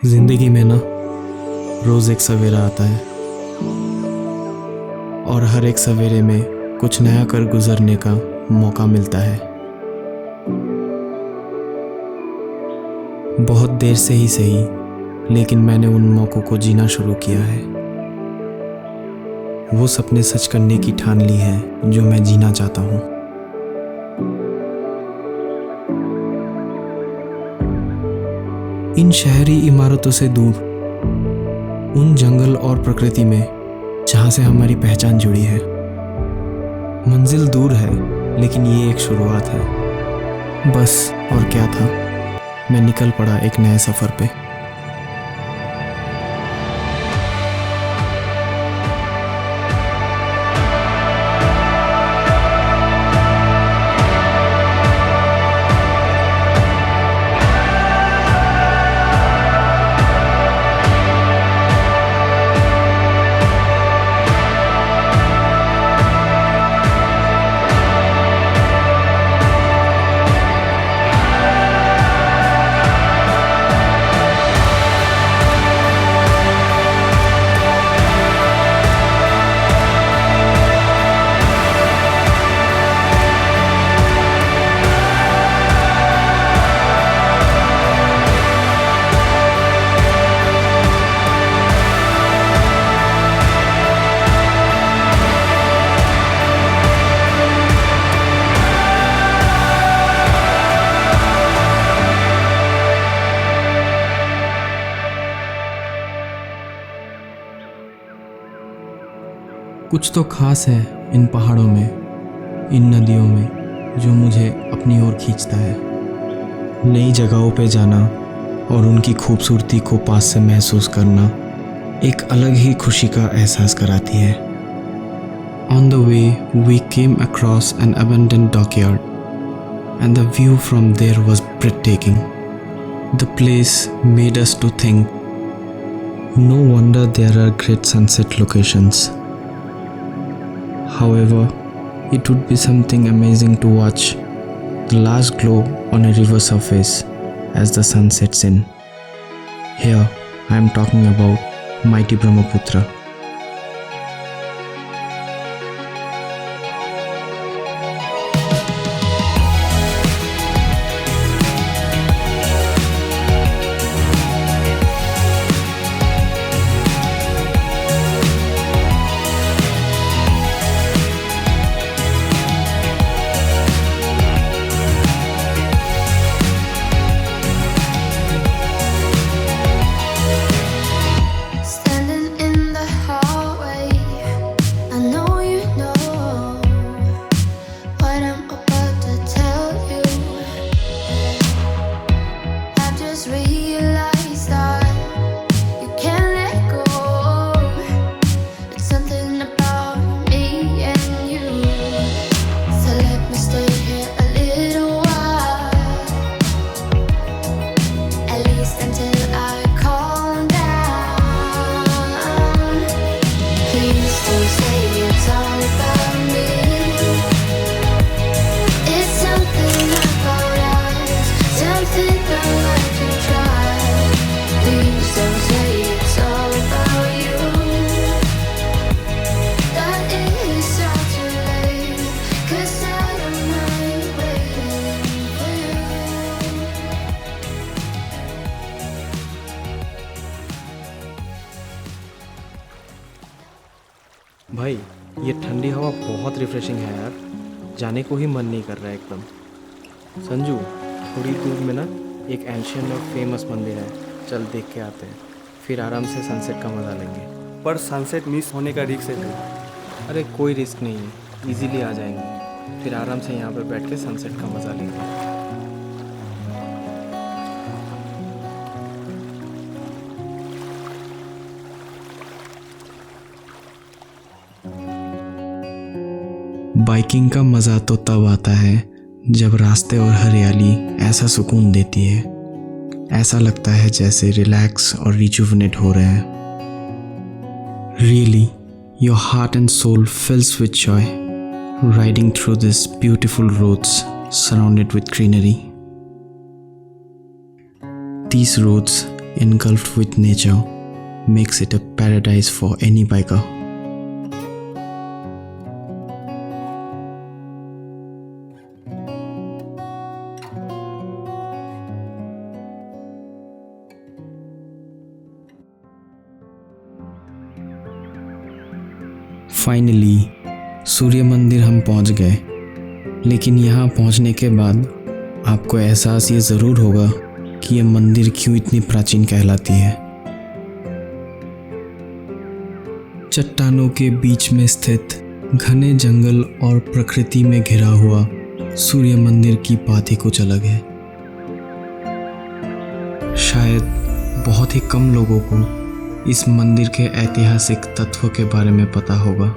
जिंदगी में ना रोज एक सवेरा आता है और हर एक सवेरे में कुछ नया कर गुजरने का मौका मिलता है। बहुत देर से ही सही, लेकिन मैंने उन मौक़ों को जीना शुरू किया है। वो सपने सच करने की ठान ली है जो मैं जीना चाहता हूँ। इन शहरी इमारतों से दूर, उन जंगल और प्रकृति में जहाँ से हमारी पहचान जुड़ी है। मंजिल दूर है, लेकिन ये एक शुरुआत है बस। और क्या था, मैं निकल पड़ा एक नए सफ़र पे। कुछ तो खास है इन पहाड़ों में, इन नदियों में, जो मुझे अपनी ओर खींचता है। नई जगहों पे जाना और उनकी खूबसूरती को पास से महसूस करना एक अलग ही खुशी का एहसास कराती है। On the way, we came across an abandoned dockyard, and the view from there was breathtaking. The place made us to think, no wonder there are great sunset locations. However, it would be something amazing to watch the last glow on a river surface as the sun sets in. Here, I am talking about mighty Brahmaputra. भाई, ये ठंडी हवा बहुत refreshing है यार। जाने को ही मन नहीं कर रहा है एकदम। संजू, थोड़ी दूर में ना एक एंशियंट और फेमस मंदिर है, चल देख के आते हैं, फिर आराम से सनसेट का मज़ा लेंगे। पर सनसेट मिस होने का रिस्क है। अरे कोई रिस्क नहीं है, इजीली आ जाएंगे, फिर आराम से यहाँ पर बैठ के सनसेट का मज़ा लेंगे। बाइकिंग का मज़ा तो तब आता है जब रास्ते और हरियाली ऐसा सुकून देती है, ऐसा लगता है जैसे रिलैक्स और रिजुविनेट हो रहे हैं। Really, your heart and soul fills with joy riding through these beautiful roads surrounded with greenery. These roads engulfed with nature makes it a paradise for any biker. Finally सूर्य मंदिर हम पहुंच गए, लेकिन यहाँ पहुंचने के बाद आपको एहसास ये ज़रूर होगा कि ये मंदिर क्यों इतनी प्राचीन कहलाती है। चट्टानों के बीच में स्थित घने जंगल और प्रकृति में घिरा हुआ सूर्य मंदिर की बात ही कुछ अलग है। शायद बहुत ही कम लोगों को इस मंदिर के ऐतिहासिक तत्व के बारे में पता होगा।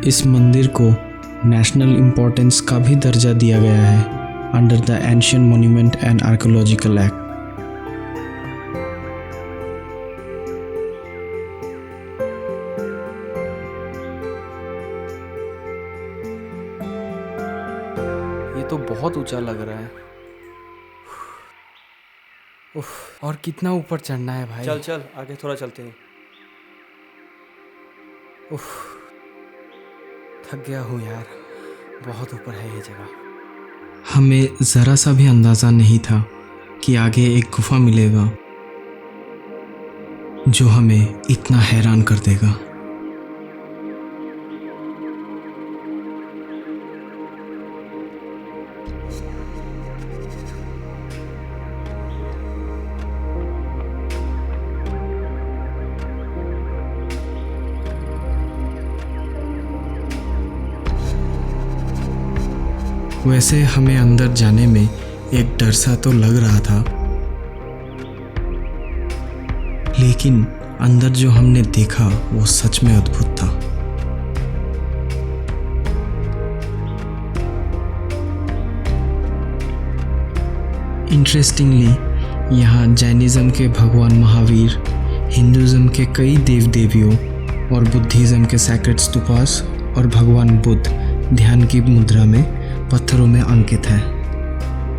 इस मंदिर को नेशनल इम्पोर्टेंस का भी दर्जा दिया गया है under the ancient monument and archaeological act. ये तो बहुत ऊंचा लग रहा है। उफ, और कितना ऊपर चढ़ना है भाई। चल चल आगे थोड़ा चलते हैं। उफ, थक गया हूँ यार, बहुत ऊपर है ये जगह। हमें ज़रा सा भी अंदाज़ा नहीं था कि आगे एक गुफा मिलेगा जो हमें इतना हैरान कर देगा। वैसे हमें अंदर जाने में एक डर सा तो लग रहा था, लेकिन अंदर जो हमने देखा वो सच में अद्भुत था। इंटरेस्टिंगली यहाँ जैनिज़्म के भगवान महावीर, हिंदुज़्म के कई देव देवियों और बुद्धिज़्म के सैक्रेड स्तूपास और भगवान बुद्ध ध्यान की मुद्रा में पत्थरों में अंकित है।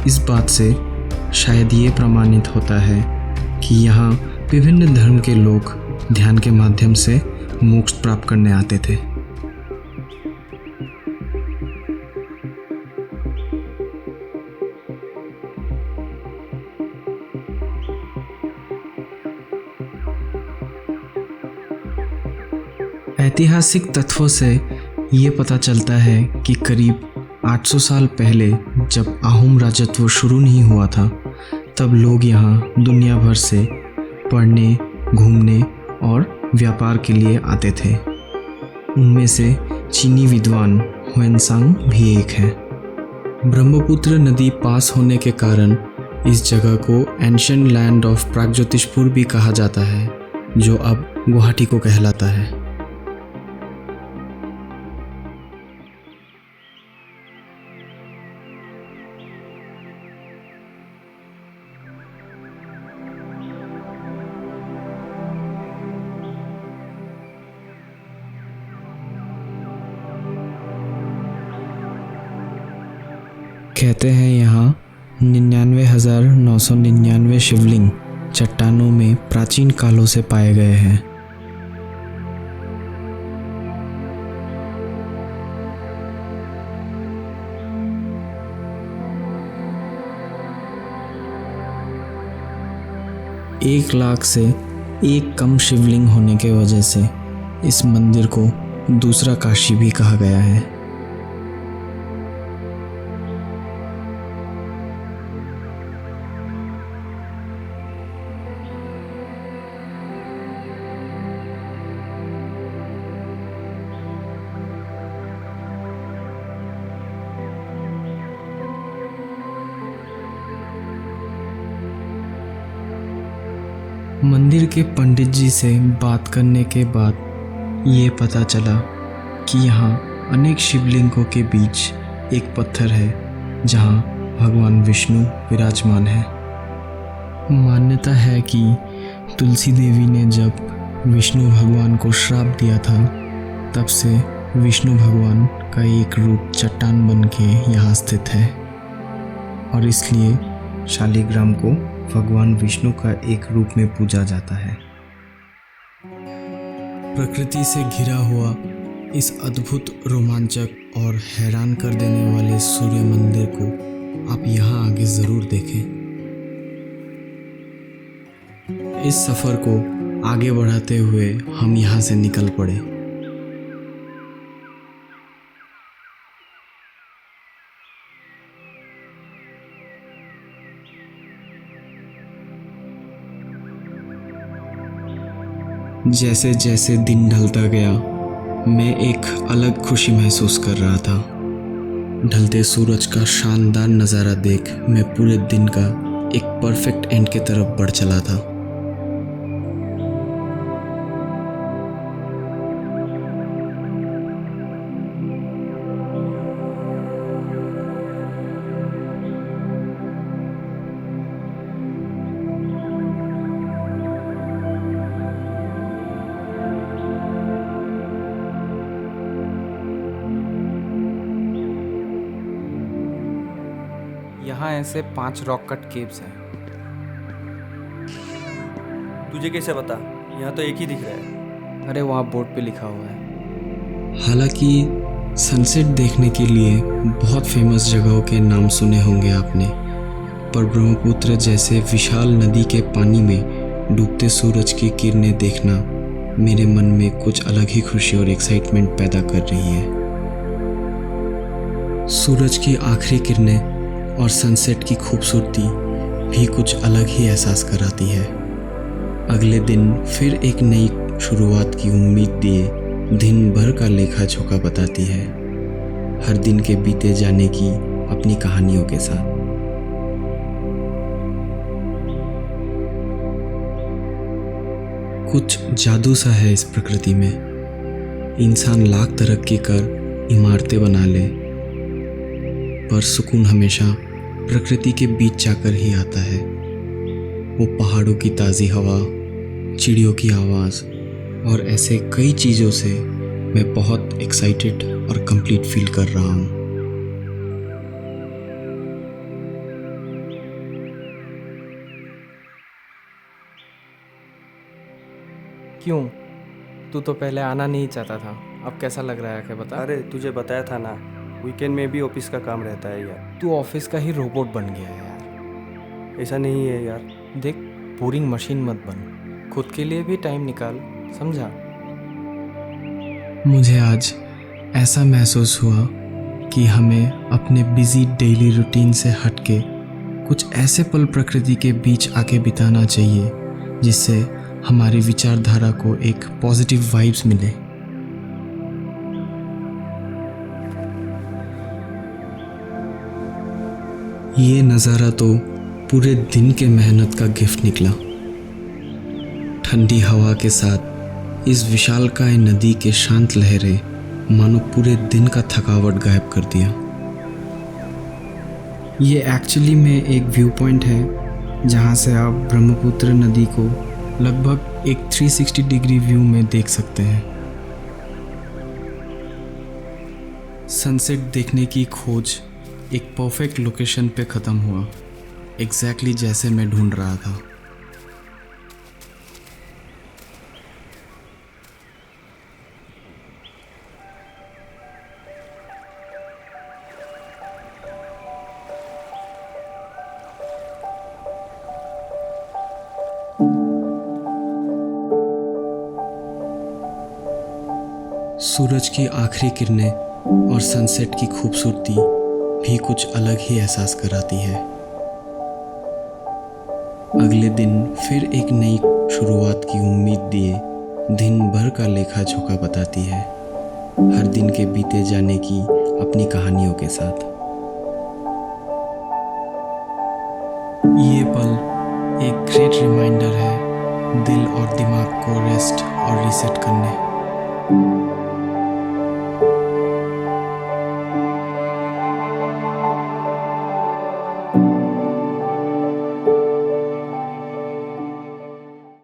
इस बात से शायद ये प्रमाणित होता है कि यहाँ विभिन्न धर्म के लोग ध्यान के माध्यम से मोक्ष प्राप्त करने आते थे। ऐतिहासिक तथ्यों से ये पता चलता है कि करीब 800 साल पहले जब आहूम राजत्व शुरू नहीं हुआ था, तब लोग यहाँ दुनिया भर से पढ़ने, घूमने और व्यापार के लिए आते थे। उनमें से चीनी विद्वान हुएनसांग भी एक है। ब्रह्मपुत्र नदी पास होने के कारण इस जगह को एंशिएंट लैंड ऑफ प्रागज्योतिषपुर भी कहा जाता है, जो अब गुवाहाटी को कहलाता है। कहते हैं यहाँ 99,999 शिवलिंग चट्टानों में प्राचीन कालों से पाए गए हैं। एक लाख से एक कम शिवलिंग होने के वजह से इस मंदिर को दूसरा काशी भी कहा गया है। मंदिर के पंडित जी से बात करने के बाद ये पता चला कि यहाँ अनेक शिवलिंगों के बीच एक पत्थर है जहाँ भगवान विष्णु विराजमान है। मान्यता है कि तुलसी देवी ने जब विष्णु भगवान को श्राप दिया था, तब से विष्णु भगवान का एक रूप चट्टान बन के यहाँ स्थित है और इसलिए शालिग्राम को भगवान विष्णु का एक रूप में पूजा जाता है। प्रकृति से घिरा हुआ इस अद्भुत, रोमांचक और हैरान कर देने वाले सूर्य मंदिर को आप यहाँ आगे ज़रूर देखें। इस सफ़र को आगे बढ़ाते हुए हम यहाँ से निकल पड़े। जैसे जैसे दिन ढलता गया, मैं एक अलग खुशी महसूस कर रहा था। ढलते सूरज का शानदार नज़ारा देख मैं पूरे दिन का एक परफेक्ट एंड की तरफ बढ़ चला था। यहाँ ऐसे 5 रॉक कट केव्स हैं। तुझे कैसे पता? यहाँ तो एक ही दिख रहा है। अरे वहाँ बोर्ड पे लिखा हुआ है। हालांकि सनसेट देखने के लिए बहुत फेमस जगहों के नाम सुने होंगे आपने, पर ब्रह्मपुत्र जैसे विशाल नदी के पानी में डूबते सूरज की किरणें देखना मेरे मन में कुछ अलग ही खुशी और एक्साइटमेंट पैदा कर रही है। सूरज की आखिरी किरणें और सनसेट की खूबसूरती भी कुछ अलग ही एहसास कराती है। अगले दिन फिर एक नई शुरुआत की उम्मीद दिए दिन भर का लेखा जोखा बताती है, हर दिन के बीते जाने की अपनी कहानियों के साथ। कुछ जादू सा है इस प्रकृति में। इंसान लाख तरक्की कर इमारतें बना ले, पर सुकून हमेशा प्रकृति के बीच जाकर ही आता है। वो पहाड़ों की ताज़ी हवा, चिड़ियों की आवाज़ और ऐसे कई चीज़ों से मैं बहुत एक्साइटेड और कंप्लीट फील कर रहा हूँ। क्यों? तू तो पहले आना नहीं चाहता था, अब कैसा लग रहा है क्या बता? अरे तुझे बताया था ना, वीकेंड में भी ऑफिस का काम रहता है यार। तू ऑफिस का ही रोबोट बन गया है यार। ऐसा नहीं है यार। देख, बोरिंग मशीन मत बन, खुद के लिए भी टाइम निकाल, समझा? मुझे आज ऐसा महसूस हुआ कि हमें अपने बिजी डेली रूटीन से हटके कुछ ऐसे पल प्रकृति के बीच आके बिताना चाहिए जिससे हमारी विचारधारा को एक पॉजिटिव वाइब्स मिले। ये नज़ारा तो पूरे दिन के मेहनत का गिफ्ट निकला। ठंडी हवा के साथ इस विशालकाय नदी के शांत लहरें मानो पूरे दिन का थकावट गायब कर दिया। ये एक्चुअली में एक व्यू पॉइंट है जहाँ से आप ब्रह्मपुत्र नदी को लगभग एक 360 डिग्री व्यू में देख सकते हैं। सनसेट देखने की खोज एक परफेक्ट लोकेशन पे ख़त्म हुआ, एग्जैक्टली जैसे मैं ढूंढ रहा था। सूरज की आखिरी किरणें और सनसेट की खूबसूरती भी कुछ अलग ही एहसास कराती है। अगले दिन फिर एक नई शुरुआत की उम्मीद दिए दिन भर का लेखा जोखा बताती है, हर दिन के बीते जाने की अपनी कहानियों के साथ। ये पल एक ग्रेट रिमाइंडर है दिल और दिमाग को रेस्ट और रीसेट करने।